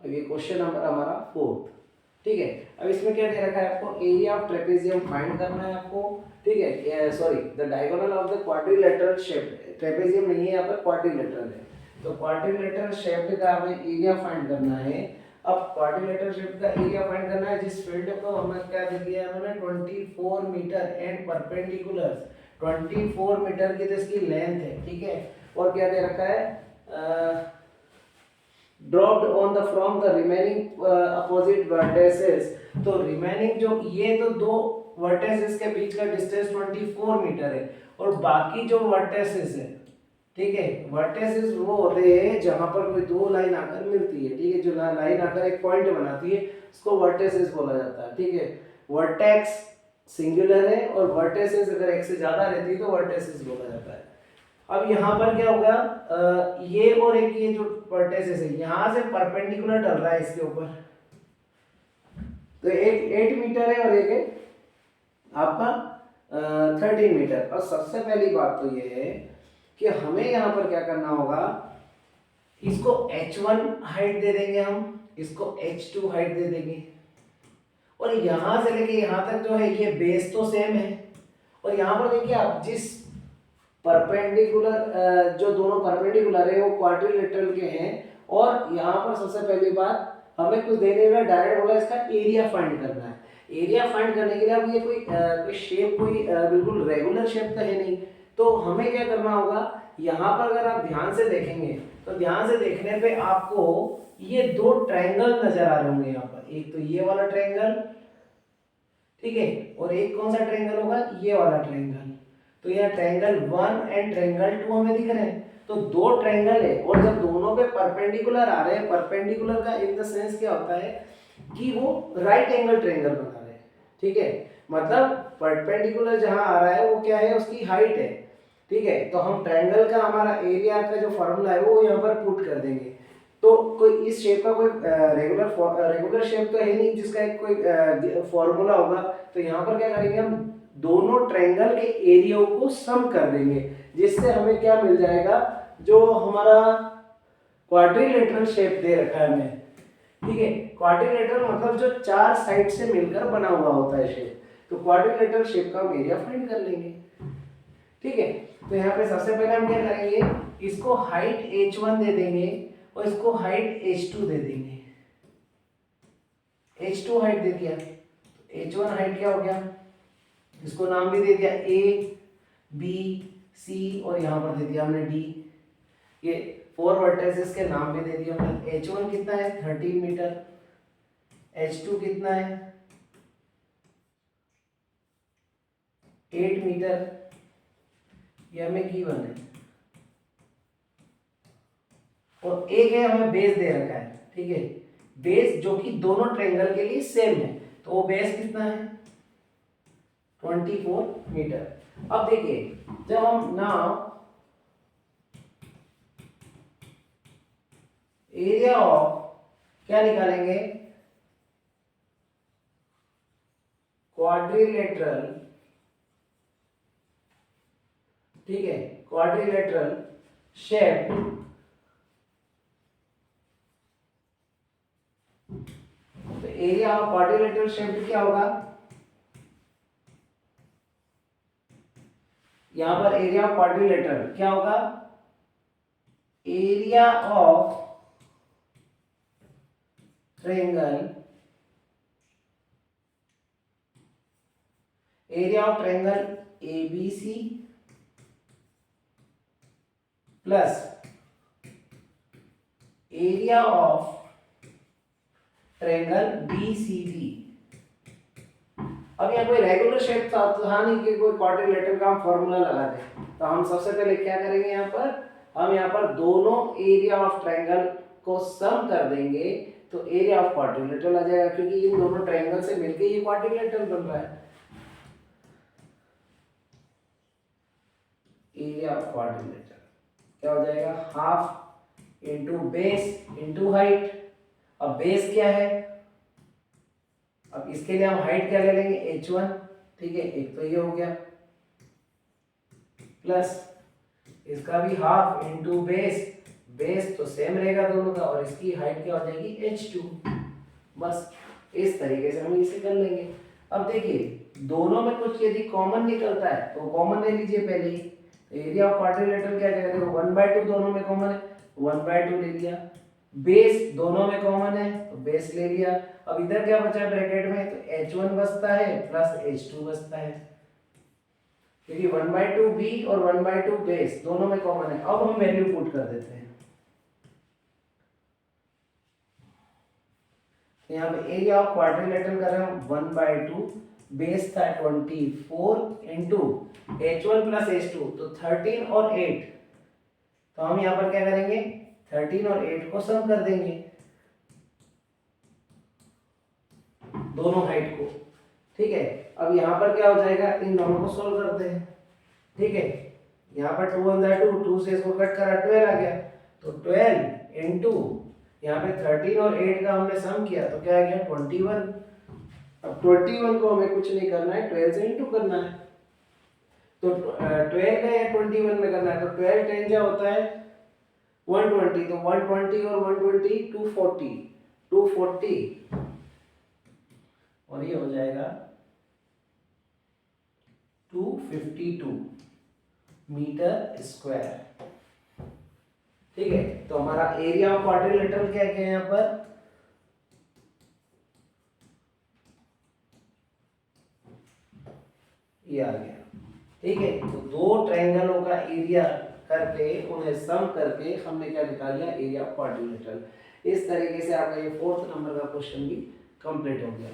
अब ये question number हमारा 4। ठीक है, अब इसमें क्या दे रखा है आपको, एरिया ऑफ ट्रेपेजियम फाइंड करना है आपको। ठीक है, sorry, the diagonal of the quadrilateral shape, trapezium नहीं है यहाँ पर, क्वाड्रिलेटरल है, तो क्वाड्रिलेटरल शेप का हमें एरिया फाइंड करना है। अब क्वाड्रिलेटरल शेप का एरिया फाइंड करना है, जिस फील्ड को हमें क्या दे दिया है, हमें 24 मीटर एंड परपेंडिकुलर, 24 मीटर की तो इसकी लेंथ है। ठीक है, और क्या दे रखा है, dropped on the from the remaining opposite vertices, तो रिमेनिंग जो ये तो दो वर्टेसेस के बीच का डिस्टेंस 24 मीटर है, और बाकी जो वर्टेसेस है, ठीक है, वर्टेसेस वो होते हैं जहां पर कोई दो लाइन आकर मिलती है। ठीक है, जो लाइन आकर एक पॉइंट बनाती है उसको वर्टेसेस बोला जाता है। ठीक है, वर्टेक्स सिंगुलर है और वर्टेसेस अगर एक से ज्यादा रहती है तो वर्टेसेस बोला जाता है। अब यहाँ पर क्या होगा, ये और एक ये जो वर्टेसेस है यहाँ से परपेंडिकुलर डल रहा है इसके ऊपर, तो एक 8 मीटर है और एक है आपका 13 मीटर। और सबसे पहली बात तो ये है कि हमें यहाँ पर क्या करना होगा, इसको h1 हाइट दे देंगे हम, इसको h2 हाइट दे देंगे, और यहां से लेके यहां तक जो है ये बेस तो सेम है। और यहाँ पर देखिए आप, जिस परपेंडिकुलर जो दोनों परपेंडिकुलर है वो क्वाड्रिलेटरल के हैं, और यहाँ पर सबसे पहली बात हमें कुछ देने में डायरेक्ट बोला इसका एरिया फाइंड करना है। एरिया फाइंड करने के लिए अब ये कोई शेप कोई बिल्कुल रेगुलर शेप तो है नहीं, तो हमें क्या करना होगा, यहाँ पर अगर आप ध्यान से देखेंगे तो ध्यान से देखने पे आपको ये दो ट्रायंगल नजर आ रहे होंगे यहाँ पर, एक तो ये वाला ट्रायंगल, ठीक है, और एक कौन सा ट्रायंगल होगा, ये वाला ट्रायंगल। तो यह ट्रायंगल 1 एंड ट्रायंगल 2 हमें दिख रहे हैं, तो दो ट्रायंगल है, और जब दोनों पे परपेंडिकुलर आ रहे हैं, परपेंडिकुलर का इन द सेंस क्या होता है कि वो राइट एंगल ट्रायंगल बना रहे हैं। ठीक है, मतलब परपेंडिकुलर जहां आ रहा है वो क्या है, उसकी हाइट है। ठीक है, तो हम ट्रायंगल का हमारा एरिया का जो फॉर्मूला है वो यहाँ पर पुट कर देंगे। तो कोई इस शेप का कोई रेगुलर शेप तो है नहीं जिसका एक कोई फॉर्मूला होगा, तो यहाँ पर क्या करेंगे, हम दोनों ट्रायंगल के एरिया को सम कर देंगे, जिससे हमें क्या मिल जाएगा, जो हमारा क्वाड्रिलेटरल शेप दे रखा है हमें। ठीक है, क्वाड्रिलेटरल मतलब जो चार साइड से मिलकर बना हुआ होता है शेप, तो क्वाड्रिलेटरल शेप का हम एरिया फाइंड कर लेंगे। ठीक है, तो यहाँ पे सबसे पहले हम क्या करेंगे, इसको हाइट h1 दे देंगे और इसको हाइट h2 दे देंगे। h2 हाइट दे दिया, h1 हाइट क्या हो गया, इसको नाम भी दे दिया a b c, और यहाँ पर दे दिया हमने d। ये 4 वर्टेसेस के नाम भी दे दिए हमने। h1 कितना है 13 मीटर, h2 कितना है 8 मीटर, ये हमें गिवन है, और एक है हमें बेस दे रखा है। ठीक है, बेस जो कि दोनों ट्रायंगल के लिए सेम है, तो वो बेस कितना है 24 मीटर। अब देखिए, जब हम नाउ एरिया ऑफ क्या निकालेंगे, क्वाड्रिलेटरल, ठीक है, क्वाड्रिलेटरल शेप, तो एरिया ऑफ क्वाड्रिलेटरल शेप क्या होगा, यहां पर एरिया ऑफ क्वाड्रिलेटरल क्या होगा, area of triangle, area of triangle ABC plus area of triangle BCD। अब यहाँ कोई रेगुलर शेप था नहीं कि कोई क्वाड्रिलेटरल का हम फॉर्मूला लगा दें, तो हम सबसे पहले क्या करेंगे, यहाँ पर हम यहाँ पर दोनों एरिया ऑफ ट्रायंगल को सम कर देंगे, तो एरिया ऑफ क्वाड्रिलेटरल आ जाएगा, क्योंकि इन दोनों ट्रायंगल से मिलके ये क्वाड्रिलेटरल बन रहा है। एरिया ऑफ क्वाड्रिलेटरल क्या हो जाएगा, half into base into height. अब बेस क्या है, अब इसके लिए हम हाइट क्या ले लेंगे h1, ठीक है, एक तो ये हो गया, प्लस इसका भी हाफ इंटू बेस, बेस तो सेम रहेगा दोनों का और इसकी हाइट क्या हो जाएगी h2। बस इस तरीके से हम इसे कर लेंगे। अब देखिए दोनों में कुछ यदि कॉमन निकलता है तो कॉमन ले लीजिए पहले ही। एरिया ऑफ क्वाड्रिलेटरल क्या जाएगा, देखो 1/2 दोनों में कॉमन है, 1/2 ले लिया। बेस दोनों में कॉमन है तो बेस ले लिया। अब इधर क्या बचा ब्रैकेट में, तो h1 बचता है प्लस h2 बचता है, क्योंकि 1/2 बी और 1/2 बेस दोनों में कॉमन है। अब हम वैल्यू पुट कर देते हैं। यहाँ पे एरिया ऑफ क्वाड्रिलेटरल कर रहे हैं 1/2, बेस था 24 इंटू h1 प्लस h2 तो 13 और 8। तो हम यहाँ पर क्या करेंगे, 13 और 8 को सम कर देंगे दोनों हाइट को। ठीक है, अब यहाँ पर क्या हो जाएगा, इन दोनों को सोल्व करते हैं। ठीक है, यहाँ पर 2 1 2, 2 से इसको कट करा 12 आ गया, तो 12 इंटू यहाँ पे 13 और 8 का हमने सम किया तो क्या आ गया 21। अब 21 को हमें कुछ नहीं करना है, 12 से इंटू करना है। तो 12 का या 21 में करना है, तो 12 10 क्या होता है 120, तो 120 और 120 240, 240 और ये हो जाएगा 252 मीटर स्क्वायर। ठीक है, तो हमारा एरिया ऑफ क्वाड्रिलेटरल क्या है यहाँ पर, ये आ गया। ठीक है, तो दो ट्रायंगलों का एरिया करके उन्हें सम करके हमने क्या निकाल लिया, एरिया ऑफ क्वाड्रिलेटरल। इस तरीके से आपका ये 4th नंबर का क्वेश्चन भी कंप्लीट हो गया।